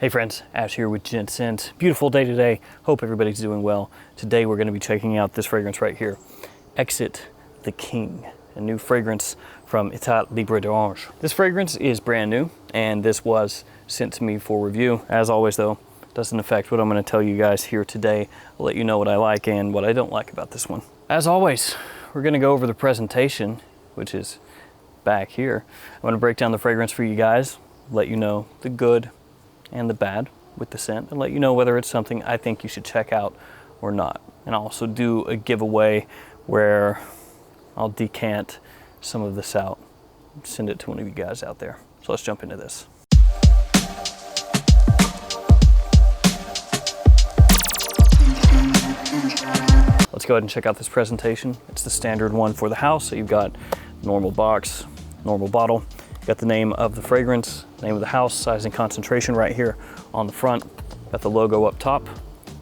Hey friends, Ash here with Gents. Beautiful day today. Hope everybody's doing well. Today we're going to be checking out this fragrance right here. Exit the King, a new fragrance from Etat Libre d'Orange. This fragrance is brand new and this was sent to me for review. As always though, doesn't affect what I'm going to tell you guys here today. I'll let you know what I like and what I don't like about this one. As always, we're going to go over the presentation, which is back here. I'm going to break down the fragrance for you guys, let you know the good and the bad with the scent, and let you know whether it's something I think you should check out or not. And I'll also do a giveaway where I'll decant some of this out, send it to one of you guys out there. So let's jump into this. Let's go ahead and check out this presentation. It's the standard one for the house. So you've got normal box, normal bottle. You got the name of the fragrance, name of the house, size and concentration right here on the front. Got the logo up top.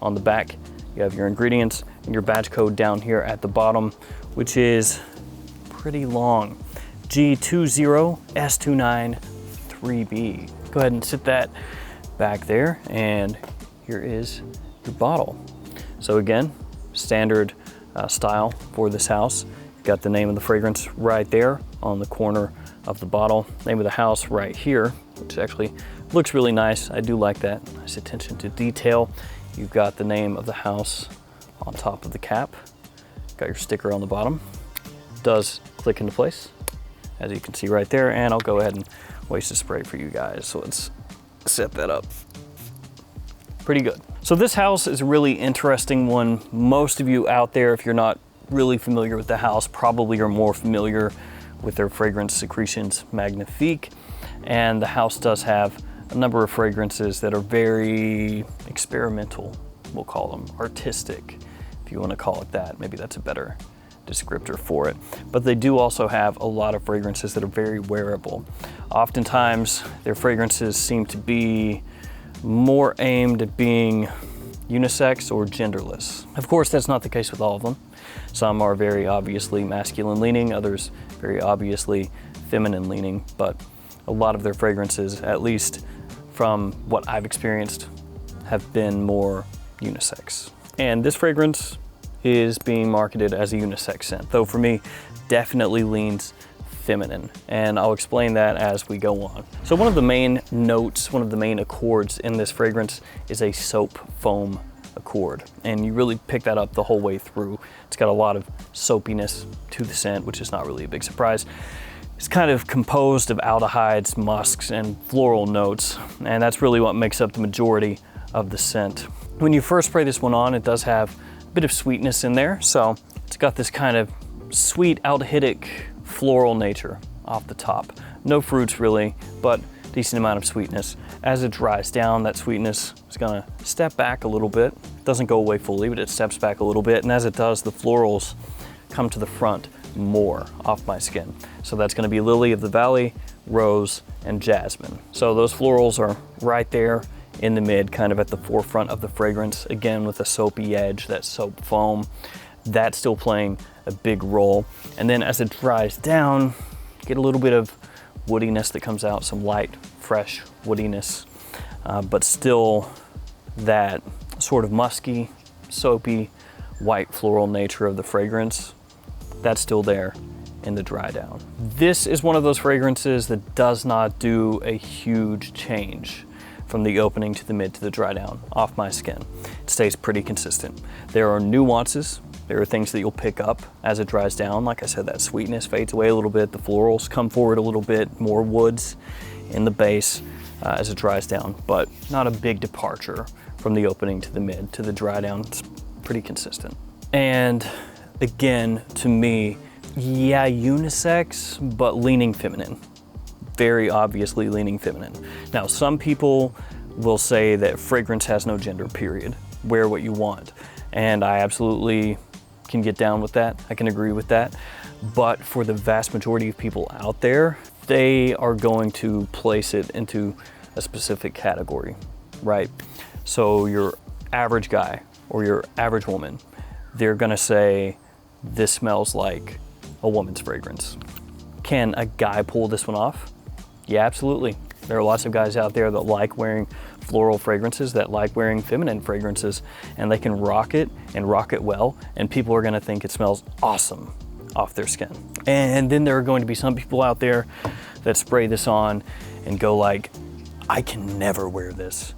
On the back, you have your ingredients and your batch code down here at the bottom, which is pretty long. G20S293B. Go ahead and sit that back there, and here is your bottle. So again, standard style for this house. You've got the name of the fragrance right there on the corner of the bottle, name of the house right here, which actually looks really nice. I do like that. Nice attention to detail. You've got the name of the house on top of the cap. Got your sticker on the bottom. Does click into place, as you can see right there, and I'll go ahead and waste the spray for you guys. So let's set that up. Pretty good. So this house is a really interesting one. Most of you out there, if you're not really familiar with the house, probably are more familiar with their fragrance Secretions Magnifique. And the house does have a number of fragrances that are very experimental, we'll call them, artistic, if you want to call it that. Maybe that's a better descriptor for it. But they do also have a lot of fragrances that are very wearable. Oftentimes, their fragrances seem to be more aimed at being unisex or genderless. Of course, that's not the case with all of them. Some are very obviously masculine leaning, others very obviously feminine leaning, but a lot of their fragrances, at least from what I've experienced, have been more unisex. And this fragrance is being marketed as a unisex scent, though for me, definitely leans feminine, and I'll explain that as we go on. So one of the main notes, one of the main accords in this fragrance is a soap foam accord, and you really pick that up the whole way through. It's got a lot of soapiness to the scent, which is not really a big surprise. It's kind of composed of aldehydes, musks, and floral notes, and that's really what makes up the majority of the scent. When you first spray this one on, it does have a bit of sweetness in there, so it's got this kind of sweet aldehydic floral nature off the top. No fruits really, but decent amount of sweetness. As it dries down, that sweetness is gonna step back a little bit. It doesn't go away fully, but it steps back a little bit. And as it does, the florals come to the front more off my skin. So that's gonna be Lily of the Valley, Rose, and Jasmine. So those florals are right there in the mid, kind of at the forefront of the fragrance. Again, with a soapy edge, that soap foam, that's still playing a big role. And then as it dries down, get a little bit of woodiness that comes out, some light, fresh woodiness, but still that sort of musky, soapy, white floral nature of the fragrance, that's still there in the dry down. This is one of those fragrances that does not do a huge change from the opening to the mid to the dry down off my skin. It stays pretty consistent. There are nuances. There are things that you'll pick up as it dries down. Like I said, that sweetness fades away a little bit. The florals come forward a little bit, more woods in the base as it dries down, but not a big departure from the opening to the mid to the dry down. It's pretty consistent. And again, to me, yeah, unisex, but leaning feminine. Very obviously leaning feminine. Now, some people will say that fragrance has no gender, period. Wear what you want. And I absolutely can get down with that. I can agree with that. But for the vast majority of people out there, they are going to place it into a specific category, right? So your average guy or your average woman, they're gonna say, this smells like a woman's fragrance. Can a guy pull this one off? Yeah, absolutely. There are lots of guys out there that like wearing floral fragrances that like wearing feminine fragrances, and they can rock it and rock it well, and people are gonna think it smells awesome off their skin. And then there are going to be some people out there that spray this on and go like, I can never wear this,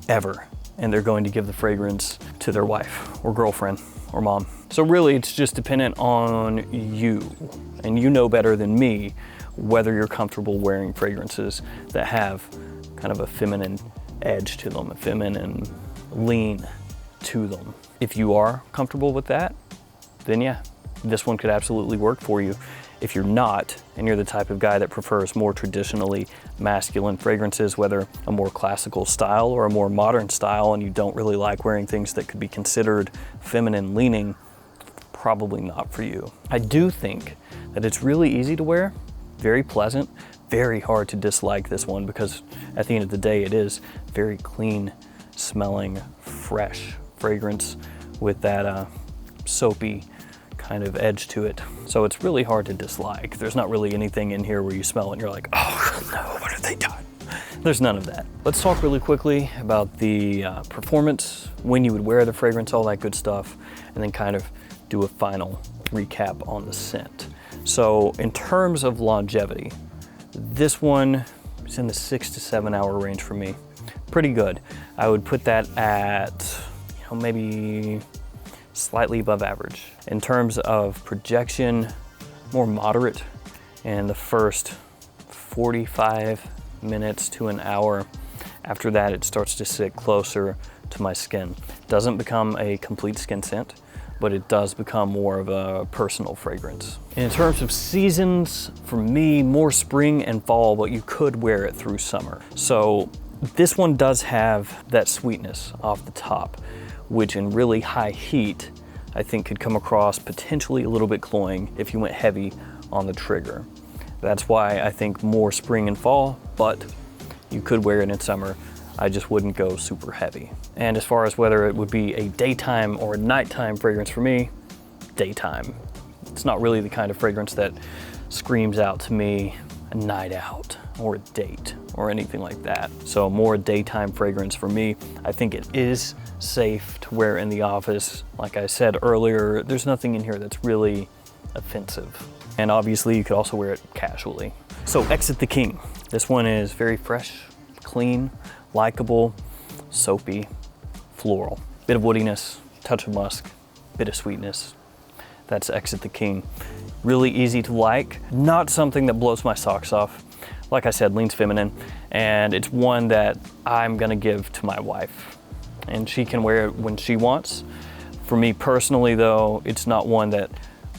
ever. And they're going to give the fragrance to their wife or girlfriend or mom. So really it's just dependent on you, and you know better than me whether you're comfortable wearing fragrances that have kind of a feminine edge to them, a feminine lean to them. If you are comfortable with that, then yeah, this one could absolutely work for you. If you're not, and you're the type of guy that prefers more traditionally masculine fragrances, whether a more classical style or a more modern style, and you don't really like wearing things that could be considered feminine leaning, probably not for you. I do think that it's really easy to wear, very pleasant, very hard to dislike this one, because at the end of the day, it is very clean smelling, fresh fragrance with that soapy kind of edge to it. So it's really hard to dislike. There's not really anything in here where you smell it and you're like, oh no, what have they done? There's none of that. Let's talk really quickly about the performance, when you would wear the fragrance, all that good stuff, and then kind of do a final recap on the scent. So in terms of longevity, this one is in the 6 to 7 hour range for me. Pretty good. I would put that at, maybe slightly above average. In terms of projection, more moderate in the first 45 minutes to an hour. After that, it starts to sit closer to my skin. Doesn't become a complete skin scent, but it does become more of a personal fragrance. In terms of seasons, for me, more spring and fall, but you could wear it through summer. So this one does have that sweetness off the top, which in really high heat, I think could come across potentially a little bit cloying if you went heavy on the trigger. That's why I think more spring and fall, but you could wear it in summer. I just wouldn't go super heavy. And as far as whether it would be a daytime or a nighttime fragrance for me, daytime. It's not really the kind of fragrance that screams out to me a night out or a date or anything like that. So more a daytime fragrance for me. I think it is safe to wear in the office. Like I said earlier, there's nothing in here that's really offensive. And obviously you could also wear it casually. So Exit the King. This one is very fresh, clean, likable, soapy, floral. Bit of woodiness, touch of musk, bit of sweetness. That's Exit the King. Really easy to like, not something that blows my socks off. Like I said, leans feminine, and it's one that I'm gonna give to my wife, and she can wear it when she wants. For me personally though, it's not one that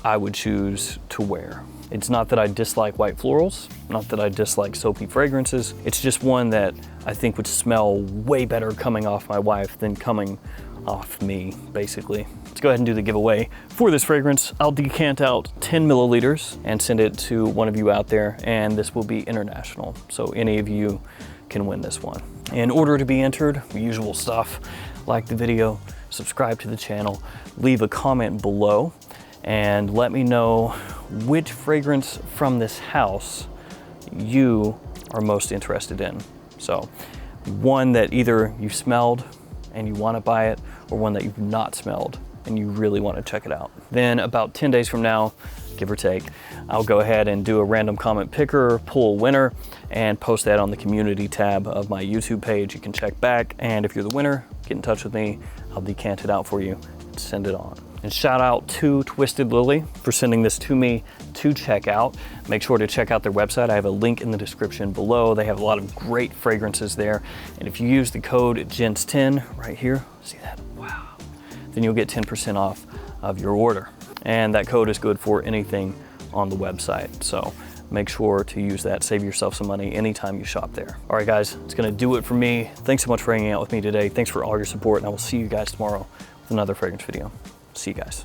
I would choose to wear. It's not that I dislike white florals, not that I dislike soapy fragrances. It's just one that I think would smell way better coming off my wife than coming off me, basically. Let's go ahead and do the giveaway. For this fragrance, I'll decant out 10 milliliters and send it to one of you out there, and this will be international. So any of you can win this one. In order to be entered, the usual stuff, like the video, subscribe to the channel, leave a comment below, and let me know which fragrance from this house you are most interested in. So one that either you smelled and you want to buy it, or one that you've not smelled and you really want to check it out. Then about 10 days from now, give or take, I'll go ahead and do a random comment picker, pull a winner, and post that on the community tab of my YouTube page. You can check back, and if you're the winner, get in touch with me. I'll decant it out for you and send it on. And shout out to Twisted Lily for sending this to me to check out. Make sure to check out their website. I have a link in the description below. They have a lot of great fragrances there. And if you use the code GENTS10 right here, see that? Wow. Then you'll get 10% off of your order. And that code is good for anything on the website. So make sure to use that. Save yourself some money anytime you shop there. All right, guys, it's gonna do it for me. Thanks so much for hanging out with me today. Thanks for all your support, and I will see you guys tomorrow with another fragrance video. See you guys.